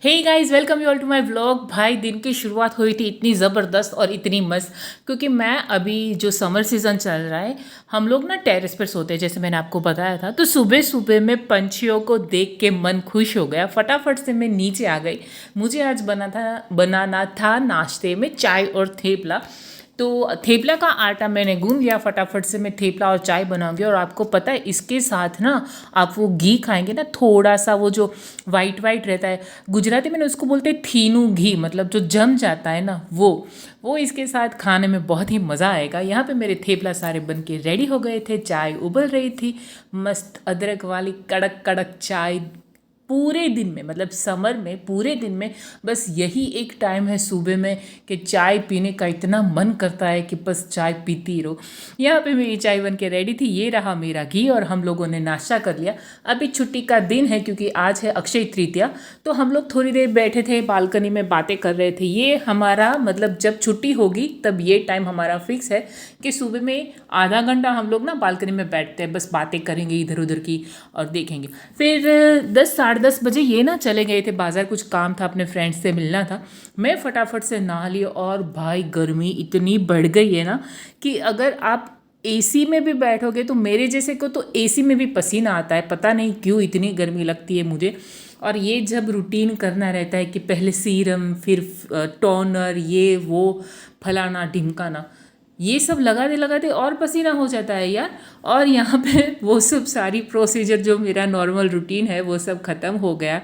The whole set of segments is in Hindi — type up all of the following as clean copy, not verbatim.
Hey guys, welcome you all to my vlog. भाई दिन की शुरुआत हुई थी इतनी ज़बरदस्त और इतनी मस्त, क्योंकि मैं अभी जो समर सीज़न चल रहा है, हम लोग ना टेरेस पर सोते हैं जैसे मैंने आपको बताया था। तो सुबह सुबह में पंछियों को देख के मन खुश हो गया, फटाफट से मैं नीचे आ गई। मुझे आज बनाना था नाश्ते में चाय और थेपला। तो थेपला का आटा मैंने गूंद लिया, फटाफट से मैं थेपला और चाय बनाऊंगी। और आपको पता है इसके साथ ना आप वो घी खाएंगे ना, थोड़ा सा वो जो वाइट वाइट रहता है, गुजराती में ना उसको बोलते हैं थीनू घी, मतलब जो जम जाता है ना वो इसके साथ खाने में बहुत ही मज़ा आएगा। यहाँ पे मेरे थेपला सारे बन के रेडी हो गए थे, चाय उबल रही थी, मस्त अदरक वाली कड़क कड़क चाय। पूरे दिन में, मतलब समर में पूरे दिन में बस यही एक टाइम है सुबह में कि चाय पीने का इतना मन करता है कि बस चाय पीती ही रहो। यहाँ पे मेरी चाय बन के रेडी थी, ये रहा मेरा घी, और हम लोगों ने नाश्ता कर लिया। अभी छुट्टी का दिन है क्योंकि आज है अक्षय तृतीया। तो हम लोग थोड़ी देर बैठे थे बालकनी में, बातें कर रहे थे। ये हमारा मतलब जब छुट्टी होगी तब ये टाइम हमारा फिक्स है कि सुबह में आधा घंटा हम लोग ना बालकनी में बैठते हैं, बस बातें करेंगे इधर उधर की और देखेंगे। फिर 10 साढ़े 10 बजे ये ना चले गए थे बाज़ार, कुछ काम था, अपने फ्रेंड्स से मिलना था। मैं फटाफट से नहा ली, और भाई गर्मी इतनी बढ़ गई है ना कि अगर आप एसी में भी बैठोगे तो मेरे जैसे को तो एसी में भी पसीना आता है, पता नहीं क्यों इतनी गर्मी लगती है मुझे। और ये जब रूटीन करना रहता है कि पहले सीरम, फिर टोनर, ये वो फलाना ढिमकाना, ये सब लगाते और पसीना हो जाता है यार। और यहाँ पे वो सब सारी प्रोसीजर जो मेरा नॉर्मल रूटीन है वो सब ख़त्म हो गया।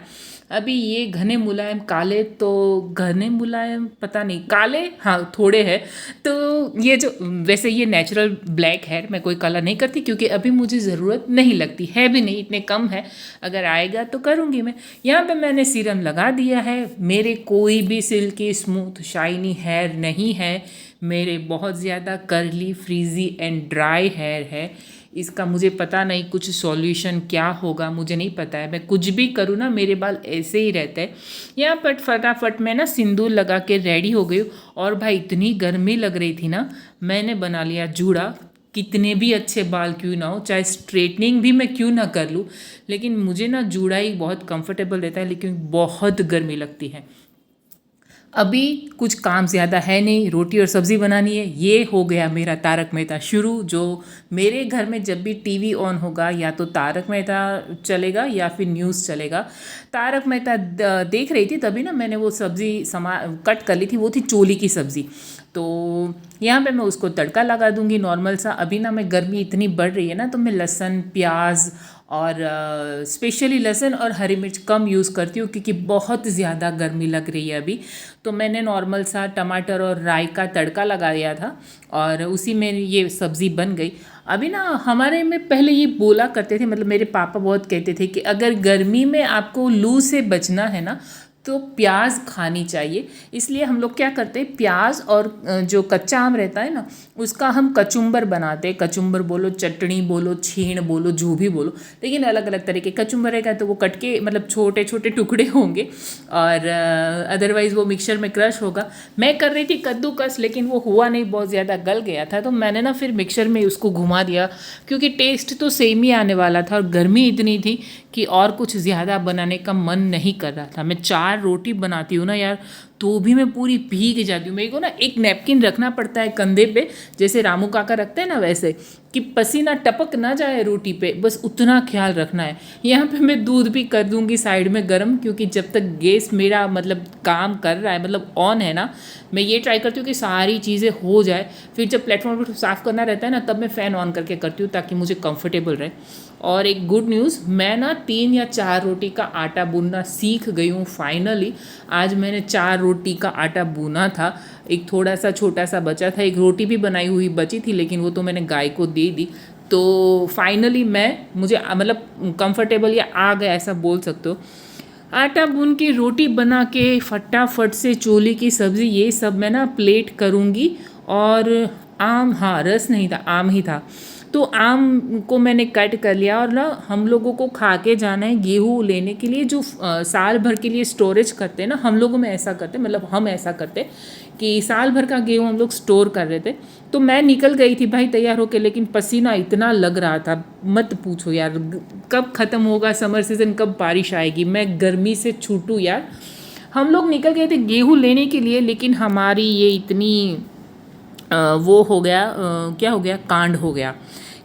अभी ये घने मुलायम काले, तो घने मुलायम पता नहीं, काले हाँ थोड़े हैं। तो ये जो वैसे ये नेचुरल ब्लैक है, मैं कोई कलर नहीं करती क्योंकि अभी मुझे ज़रूरत नहीं लगती है, भी नहीं, इतने कम है, अगर आएगा तो करूँगी मैं। यहाँ पे मैंने सीरम लगा दिया है। मेरे कोई भी सिल्की स्मूथ शाइनी हेयर नहीं है, मेरे बहुत ज़्यादा curly frizzy and dry hair है। इसका मुझे पता नहीं कुछ सॉल्यूशन क्या होगा, मुझे नहीं पता है। मैं कुछ भी करूँ ना मेरे बाल ऐसे ही रहते हैं। यहाँ पर फटाफट मैं ना सिंदूर लगा के रेडी हो गई हूँ। और भाई इतनी गर्मी लग रही थी ना, मैंने बना लिया जूड़ा। कितने भी अच्छे बाल क्यों ना हो, चाहे स्ट्रेटनिंग भी मैं क्यों ना कर लूँ, लेकिन मुझे ना जूड़ा ही बहुत कंफर्टेबल रहता है, लेकिन बहुत गर्मी लगती है। अभी कुछ काम ज़्यादा है नहीं, रोटी और सब्ज़ी बनानी है। ये हो गया मेरा तारक मेहता शुरू। जो मेरे घर में जब भी टीवी ऑन होगा या तो तारक मेहता चलेगा या फिर न्यूज़ चलेगा। तारक मेहता देख रही थी तभी ना मैंने वो सब्ज़ी कट कर ली थी, वो थी चोली की सब्ज़ी। तो यहाँ पे मैं उसको तड़का लगा दूंगी नॉर्मल सा। अभी ना मैं गर्मी इतनी बढ़ रही है ना, तो मैं लहसुन प्याज और स्पेशली लहसुन और हरी मिर्च कम यूज़ करती हूँ क्योंकि बहुत ज़्यादा गर्मी लग रही है अभी। तो मैंने नॉर्मल सा टमाटर और राई का तड़का लगा दिया था, और उसी में ये सब्ज़ी बन गई। अभी ना हमारे में पहले ये बोला करते थे, मतलब मेरे पापा बहुत कहते थे कि अगर गर्मी में आपको लू से बचना है ना तो प्याज खानी चाहिए। इसलिए हम लोग क्या करते हैं, प्याज और जो कच्चा आम रहता है ना उसका हम कचुम्बर बनाते हैं। कचुम्बर बोलो, चटनी बोलो, छीण बोलो, जो भी बोलो, लेकिन अलग अलग तरह के कचुम्बर रहेगा। तो वो कट के मतलब छोटे छोटे टुकड़े होंगे, और अदरवाइज़ वो मिक्सर में क्रश होगा। मैं कर रही थी कद्दूकस, लेकिन वो हुआ नहीं, बहुत ज़्यादा गल गया था। तो मैंने ना फिर मिक्सर में उसको घुमा दिया, क्योंकि टेस्ट तो सेम ही आने वाला था, और गर्मी इतनी थी कि और कुछ ज़्यादा बनाने का मन नहीं कर रहा था। मैं 4 रोटी बनाती हूँ ना यार, तो भी मैं पूरी भीग जाती हूँ। मेरे को ना एक नैपकिन रखना पड़ता है कंधे पे, जैसे रामू काका रखते हैं ना वैसे, कि पसीना टपक ना जाए रोटी पे, बस उतना ख्याल रखना है। यहाँ पे मैं दूध भी कर दूँगी साइड में गर्म, क्योंकि जब तक गैस मेरा मतलब काम कर रहा है, मतलब ऑन है ना, मैं ये ट्राई करती हूँ कि सारी चीज़ें हो जाए। फिर जब प्लेटफॉर्म पर साफ़ करना रहता है ना, तब मैं फ़ैन ऑन करके करती हूँ ताकि मुझे कंफर्टेबल रहे। और एक गुड न्यूज़, मैं ना 3 या 4 रोटी का आटा बुनना सीख गई हूँ फाइनली। आज मैंने 4 रोटी का आटा बुना था, एक थोड़ा सा छोटा सा बचा था, एक रोटी भी बनाई हुई बची थी, लेकिन वो तो मैंने गाय को दे दी। तो फाइनली मुझे मतलब कंफर्टेबल या आ गया ऐसा बोल सकते हो। आटा बुन के रोटी बना के फटाफट से चोली की सब्ज़ी, ये सब मैं ना प्लेट करूँगी। और आम, हाँ रस नहीं था, आम ही था। तो आम को मैंने कट कर लिया, और ना हम लोगों को खा के जाना है गेहूँ लेने के लिए, जो साल भर के लिए स्टोरेज करते हैं ना, हम लोगों में ऐसा करते, मतलब हम ऐसा करते कि साल भर का गेहूँ हम लोग स्टोर कर रहे थे। तो मैं निकल गई थी भाई तैयार होके, लेकिन पसीना इतना लग रहा था मत पूछो यार। कब ख़त्म होगा समर सीज़न, कब बारिश आएगी, मैं गर्मी से छूटूँ यार। हम लोग निकल गए थे गेहूँ लेने के लिए, लेकिन हमारी ये इतनी वो हो गया, क्या हो गया, कांड हो गया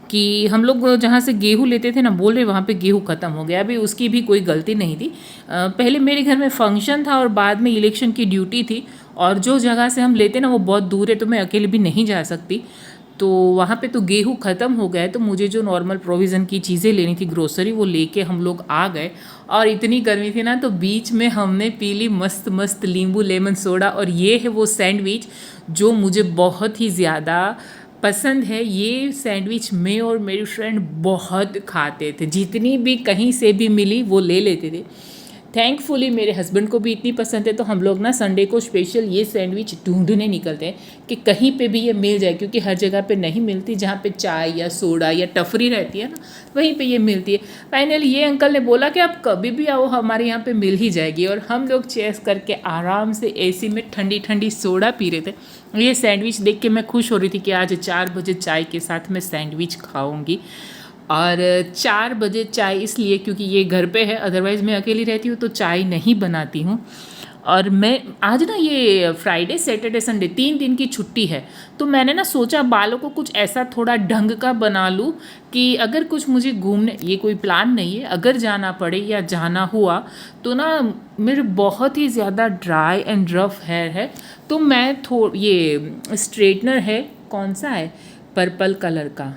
कि हम लोग जहाँ से गेहूँ लेते थे ना, बोल रहे वहाँ पे गेहूँ ख़त्म हो गया। अभी उसकी भी कोई गलती नहीं थी। पहले मेरे घर में फंक्शन था और बाद में इलेक्शन की ड्यूटी थी, और जो जगह से हम लेते ना वो बहुत दूर है, तो मैं अकेले भी नहीं जा सकती। तो वहाँ पे तो गेहूँ ख़त्म हो गया है, तो मुझे जो नॉर्मल प्रोविज़न की चीज़ें लेनी थी, ग्रोसरी, वो लेके हम लोग आ गए। और इतनी गर्मी थी ना, तो बीच में हमने पी ली मस्त मस्त नींबू लेमन सोडा। और ये है वो सैंडविच जो मुझे बहुत ही ज़्यादा पसंद है। ये सैंडविच मैं और मेरी फ्रेंड बहुत खाते थे, जितनी भी कहीं से भी मिली वो ले लेते थे। थैंकफुली मेरे हस्बैंड को भी इतनी पसंद है, तो हम लोग ना संडे को स्पेशल ये सैंडविच ढूंढने निकलते हैं कि कहीं पे भी ये मिल जाए, क्योंकि हर जगह पे नहीं मिलती। जहाँ पे चाय या सोडा या टफरी रहती है ना, वहीं पे ये मिलती है। फाइनली ये अंकल ने बोला कि आप कभी भी आओ, हमारे यहाँ पे मिल ही जाएगी। और हम लोग चेस करके आराम से एसी में ठंडी ठंडी सोडा पी रहे थे। ये सैंडविच देख के मैं खुश हो रही थी कि आज 4 बजे चाय के साथ मैं सैंडविच खाऊंगी। और 4 बजे चाय इसलिए क्योंकि ये घर पे है, अदरवाइज़ मैं अकेली रहती हूँ तो चाय नहीं बनाती हूँ। और मैं आज ना, ये फ्राइडे सैटरडे संडे 3 दिन की छुट्टी है, तो मैंने ना सोचा बालों को कुछ ऐसा थोड़ा ढंग का बना लूँ कि अगर कुछ मुझे घूमने, ये कोई प्लान नहीं है, अगर जाना पड़े या जाना हुआ तो ना, मेरे बहुत ही ज़्यादा ड्राई एंड रफ हेयर है। तो मैं ये स्ट्रेटनर है, कौन सा है, पर्पल कलर का,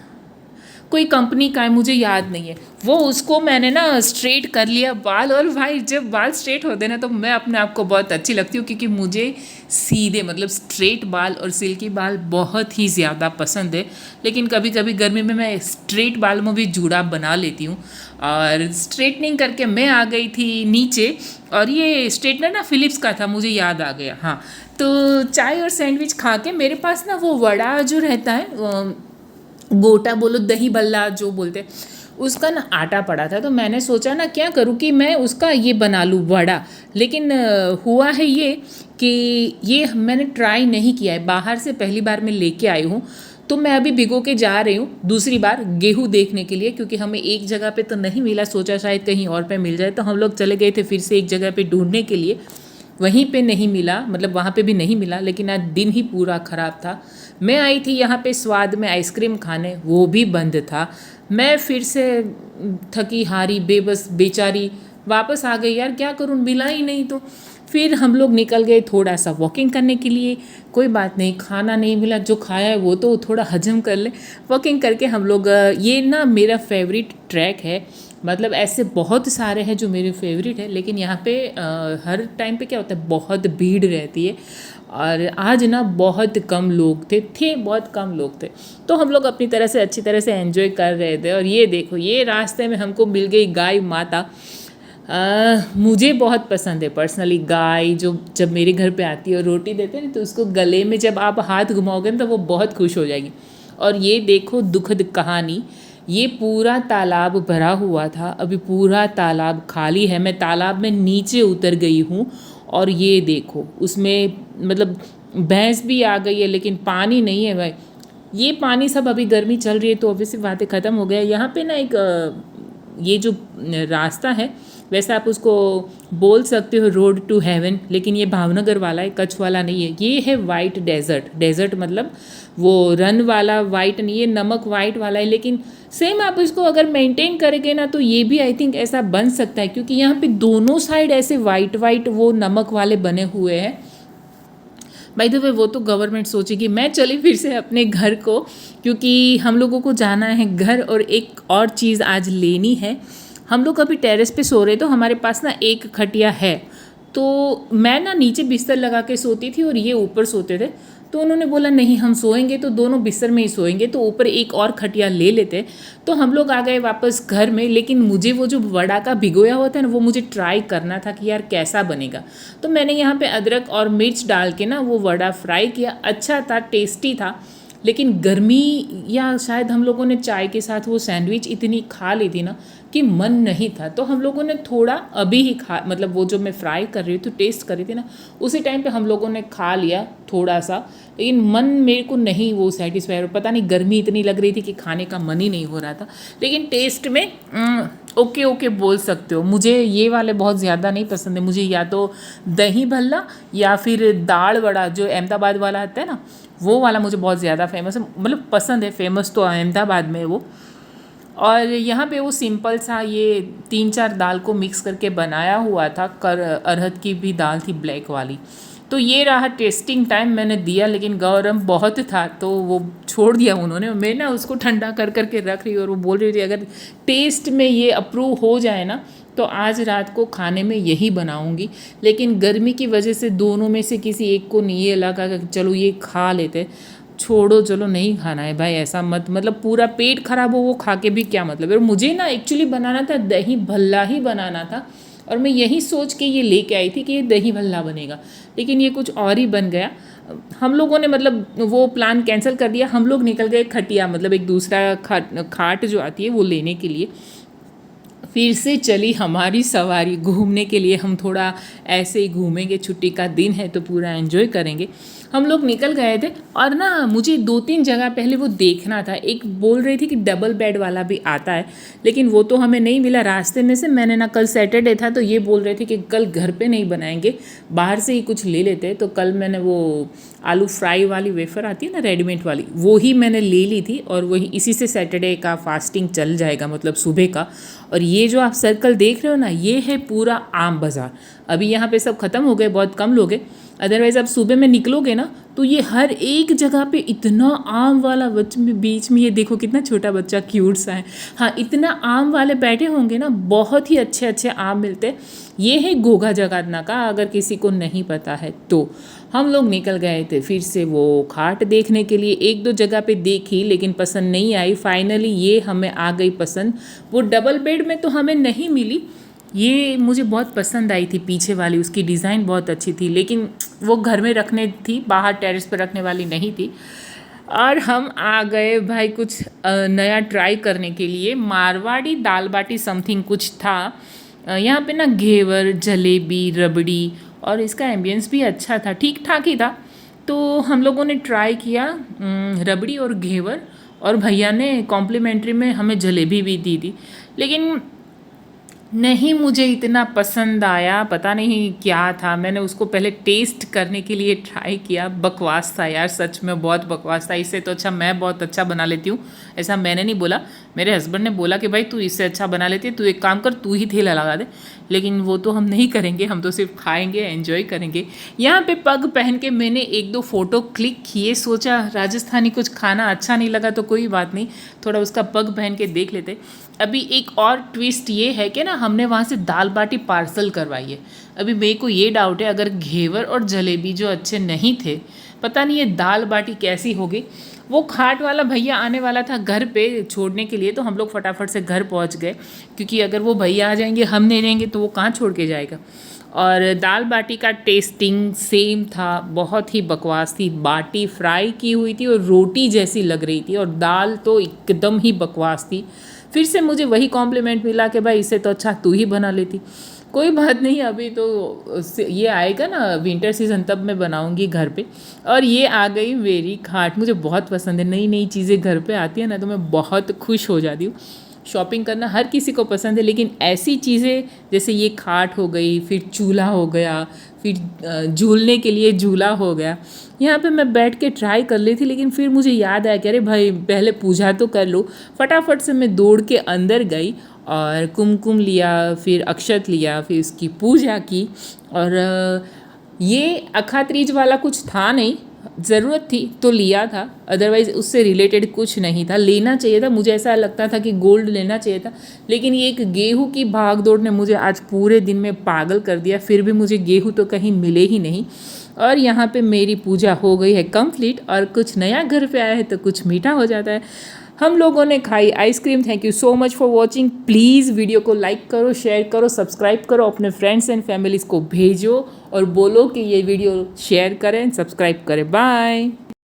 कोई कंपनी का है, मुझे याद नहीं है, वो उसको मैंने ना स्ट्रेट कर लिया बाल। और भाई जब बाल स्ट्रेट होते ना, तो मैं अपने आप को बहुत अच्छी लगती हूँ, क्योंकि मुझे सीधे मतलब स्ट्रेट बाल और सिल्की बाल बहुत ही ज़्यादा पसंद है। लेकिन कभी कभी गर्मी में मैं स्ट्रेट बाल में भी जुड़ाव बना लेती हूँ। और स्ट्रेटनिंग करके मैं आ गई थी नीचे, और ये स्ट्रेटनर ना फिलिप्स का था, मुझे याद आ गया। हाँ, तो चाय और सैंडविच खा के, मेरे पास ना वो वड़ा जो रहता है, गोटा बोलो, दही बल्ला जो बोलते हैं, उसका ना आटा पड़ा था। तो मैंने सोचा ना क्या करूँ कि मैं उसका ये बना लूँ वड़ा। लेकिन हुआ है ये कि ये मैंने ट्राई नहीं किया है, बाहर से पहली बार मैं लेके आई हूँ। तो मैं अभी भिगो के जा रही हूँ दूसरी बार गेहूँ देखने के लिए, क्योंकि हमें एक जगह पे तो नहीं मिला, सोचा शायद कहीं और पे मिल जाए। तो हम लोग चले गए थे फिर से एक जगह पे ढूंढने के लिए, वहीं पे नहीं मिला, मतलब वहाँ पे भी नहीं मिला। लेकिन आज दिन ही पूरा ख़राब था। मैं आई थी यहाँ पे स्वाद में आइसक्रीम खाने, वो भी बंद था। मैं फिर से थकी हारी बेबस बेचारी वापस आ गई। यार क्या करूँ, मिला ही नहीं। तो फिर हम लोग निकल गए थोड़ा सा वॉकिंग करने के लिए। कोई बात नहीं, खाना नहीं मिला, जो खाया है वो तो थोड़ा हजम कर ले। वॉकिंग करके हम लोग, ये ना मेरा फेवरेट ट्रैक है, मतलब ऐसे बहुत सारे हैं जो मेरे फेवरेट है, लेकिन यहाँ पे हर टाइम पे क्या होता है, बहुत भीड़ रहती है। और आज ना बहुत कम लोग थे बहुत कम लोग थे। तो हम लोग अपनी तरह से अच्छी तरह से एंजॉय कर रहे थे। और ये देखो, ये रास्ते में हमको मिल गई गाय माता। मुझे बहुत पसंद है पर्सनली गाय, जो जब मेरे घर पे आती है और रोटी देते हैं तो उसको गले में जब आप हाथ घुमाओगे ना, तो वो बहुत खुश हो जाएगी। और ये देखो दुखद कहानी, ये पूरा तालाब भरा हुआ था, अभी पूरा तालाब खाली है। मैं तालाब में नीचे उतर गई हूँ, और ये देखो उसमें मतलब भैंस भी आ गई है, लेकिन पानी नहीं है भाई। ये पानी सब, अभी गर्मी चल रही है तो ऑब्वियसली बातें ख़त्म हो गया। यहाँ पे ना एक ये जो रास्ता है, वैसे आप उसको बोल सकते हो रोड टू हेवन, लेकिन ये भावनगर वाला है, कच्छ वाला नहीं है। ये है वाइट डेजर्ट। डेजर्ट मतलब वो रन वाला वाइट नहीं है, नमक वाइट वाला है। लेकिन सेम आप इसको अगर मेंटेन करेंगे ना, तो ये भी आई थिंक ऐसा बन सकता है, क्योंकि यहाँ पे दोनों साइड ऐसे वाइट वाइट वो नमक वाले बने हुए हैं। बाय द वे वो तो गवर्नमेंट सोचेगी। मैं चली फिर से अपने घर को, क्योंकि हम लोगों को जाना है घर। और एक और चीज़ आज लेनी है। हम लोग अभी टेरेस पे सो रहे, तो हमारे पास ना एक खटिया है। तो मैं ना नीचे बिस्तर लगा के सोती थी और ये ऊपर सोते थे। तो उन्होंने बोला नहीं, हम सोएंगे तो दोनों बिस्तर में ही सोएंगे, तो ऊपर एक और खटिया ले लेते। तो हम लोग आ गए वापस घर में। लेकिन मुझे वो जो वड़ा का भिगोया हुआ था ना, वो मुझे ट्राई करना था कि यार कैसा बनेगा। तो मैंने यहाँ पे अदरक और मिर्च डाल के ना वो वड़ा फ्राई किया। अच्छा था, टेस्टी था। लेकिन गर्मी या शायद हम लोगों ने चाय के साथ वो सैंडविच इतनी खा ली थी ना कि मन नहीं था। तो हम लोगों ने थोड़ा अभी ही खा, मतलब वो जो मैं फ्राई कर रही थी, टेस्ट कर रही थी ना, उसी टाइम पे हम लोगों ने खा लिया थोड़ा सा। लेकिन मन मेरे को नहीं वो सेटिस्फाई, पता नहीं गर्मी इतनी लग रही थी कि खाने का मन ही नहीं हो रहा था। लेकिन टेस्ट में ओके ओके बोल सकते हो। मुझे ये वाले बहुत ज़्यादा नहीं पसंद है। मुझे या तो दही भल्ला या फिर दाल वड़ा जो अहमदाबाद वाला आता है ना, वो वाला मुझे बहुत ज़्यादा फेमस है, मतलब पसंद है। फेमस तो अहमदाबाद में है वो। और यहाँ पे वो सिंपल सा ये 3-4 दाल को मिक्स करके बनाया हुआ था। अरहर की भी दाल थी ब्लैक वाली। तो ये रहा टेस्टिंग टाइम, मैंने दिया लेकिन गरम बहुत था तो वो छोड़ दिया उन्होंने। मैं ना उसको ठंडा कर करके रख रही और वो बोल रही थी अगर टेस्ट में ये अप्रूव हो जाए ना तो आज रात को खाने में यही बनाऊंगी। लेकिन गर्मी की वजह से दोनों में से किसी एक को नहीं ये लगा कि चलो ये खा लेते। छोड़ो, चलो नहीं खाना है भाई, ऐसा मत, मतलब पूरा पेट खराब हो वो खा के भी क्या मतलब है। और मुझे ना एक्चुअली बनाना था दही भल्ला ही बनाना था और मैं यही सोच के ये लेके आई थी कि ये दही भल्ला बनेगा, लेकिन ये कुछ और ही बन गया। हम लोगों ने मतलब वो प्लान कैंसिल कर दिया। हम लोग निकल गए खटिया, मतलब एक दूसरा खाट जो आती है वो लेने के लिए। फिर से चली हमारी सवारी घूमने के लिए। हम थोड़ा ऐसे ही घूमेंगे, छुट्टी का दिन है तो पूरा एंजॉय करेंगे। हम लोग निकल गए थे और ना मुझे 2-3 जगह पहले वो देखना था। एक बोल रही थी कि डबल बेड वाला भी आता है, लेकिन वो तो हमें नहीं मिला रास्ते में से। मैंने ना, कल सैटरडे था तो ये बोल रहे थे कि कल घर पे नहीं बनाएंगे, बाहर से ही कुछ ले लेते। तो कल मैंने वो आलू फ्राई वाली वेफर आती है ना रेडीमेड वाली, वो ही मैंने ले ली थी और वही इसी से सैटरडे का फास्टिंग चल जाएगा, मतलब सुबह का। और ये जो आप सर्कल देख रहे हो ना, ये है पूरा आम बाज़ार। अभी यहाँ पे सब ख़त्म हो गए, बहुत कम लोग हैं। अदरवाइज़ आप सुबह में निकलोगे ना तो ये हर एक जगह पे इतना आम वाला, बीच में ये देखो कितना छोटा बच्चा क्यूट सा है। हाँ, इतना आम वाले बैठे होंगे ना, बहुत ही अच्छे अच्छे आम मिलते हैं। ये है गोगा जगाधना का, अगर किसी को नहीं पता है तो। हम लोग निकल गए थे फिर से वो खाट देखने के लिए। 1-2 जगह पे देखी लेकिन पसंद नहीं आई। फाइनली ये हमें आ गई पसंद। वो डबल बेड में तो हमें नहीं मिली, ये मुझे बहुत पसंद आई थी पीछे वाली, उसकी डिज़ाइन बहुत अच्छी थी, लेकिन वो घर में रखने थी, बाहर टेरेस पर रखने वाली नहीं थी। और हम आ गए भाई कुछ नया ट्राई करने के लिए। मारवाड़ी दाल बाटी समथिंग कुछ था। यहाँ पे ना घेवर, जलेबी, रबड़ी, और इसका एम्बियंस भी अच्छा था, ठीक ठाक ही था। तो हम लोगों ने ट्राई किया रबड़ी और घेवर, और भैया ने कॉम्प्लीमेंट्री में हमें जलेबी भी दी थी। लेकिन नहीं मुझे इतना पसंद आया, पता नहीं क्या था। मैंने उसको पहले टेस्ट करने के लिए ट्राई किया, बकवास था यार, सच में बहुत बकवास था। इससे तो अच्छा मैं बहुत अच्छा बना लेती हूँ, ऐसा मैंने नहीं बोला, मेरे हस्बैंड ने बोला कि भाई तू इससे अच्छा बना लेती है, तू एक काम कर, तू ही ठेला लगा दे। लेकिन वो तो हम नहीं करेंगे, हम तो सिर्फ खाएंगे, एंजॉय करेंगे। यहाँ पे पग पहन के मैंने 1-2 फ़ोटो क्लिक किए। सोचा राजस्थानी कुछ खाना अच्छा नहीं लगा तो कोई बात नहीं, थोड़ा उसका पग पहन के देख लेते। अभी एक और ट्विस्ट ये है कि ना, हमने वहाँ से दाल बाटी पार्सल करवाई है। अभी मेरे को ये डाउट है, अगर घेवर और जलेबी जो अच्छे नहीं थे, पता नहीं ये दाल बाटी कैसी होगी। वो खाट वाला भैया आने वाला था घर पे छोड़ने के लिए, तो हम लोग फटाफट से घर पहुँच गए, क्योंकि अगर वो भैया आ जाएंगे, हम नहीं रहेंगे, तो वो कहाँ छोड़ के जाएगा। और दाल बाटी का टेस्टिंग सेम था, बहुत ही बकवास थी। बाटी फ्राई की हुई थी और रोटी जैसी लग रही थी, और दाल तो एकदम ही बकवास थी। फिर से मुझे वही कॉम्प्लीमेंट मिला कि भाई इससे तो अच्छा तू ही बना लेती। कोई बात नहीं, अभी तो ये आएगा ना विंटर सीज़न, तब मैं बनाऊंगी घर पे। और ये आ गई मेरी खाट, मुझे बहुत पसंद है। नई नई चीज़ें घर पे आती है ना तो मैं बहुत खुश हो जाती हूँ। शॉपिंग करना हर किसी को पसंद है, लेकिन ऐसी चीज़ें जैसे ये खाट हो गई, फिर चूल्हा हो गया, फिर झूलने के लिए झूला हो गया, यहाँ पे मैं बैठ के ट्राई कर ली थी। लेकिन फिर मुझे याद आया कि अरे भाई पहले पूजा तो कर लो। फटाफट से मैं दौड़ के अंदर गई और कुमकुम लिया, फिर अक्षत लिया, फिर इसकी पूजा की। और ये अखात्रीज वाला कुछ था नहीं, ज़रूरत थी तो लिया था, अदरवाइज़ उससे रिलेटेड कुछ नहीं था। लेना चाहिए था, मुझे ऐसा लगता था कि गोल्ड लेना चाहिए था, लेकिन ये एक गेहूं की भाग दौड़ ने मुझे आज पूरे दिन में पागल कर दिया। फिर भी मुझे गेहूं तो कहीं मिले ही नहीं। और यहाँ पे मेरी पूजा हो गई है कंप्लीट, और कुछ नया घर पे आया है तो कुछ मीठा हो जाता है। हम लोगों ने खाई ice cream. Thank you so much for watching. Please video को लाइक करो, शेयर करो, सब्सक्राइब करो, अपने फ्रेंड्स एंड फैमिलीज़ को भेजो और बोलो कि ये वीडियो शेयर करें, सब्सक्राइब करें। बाय।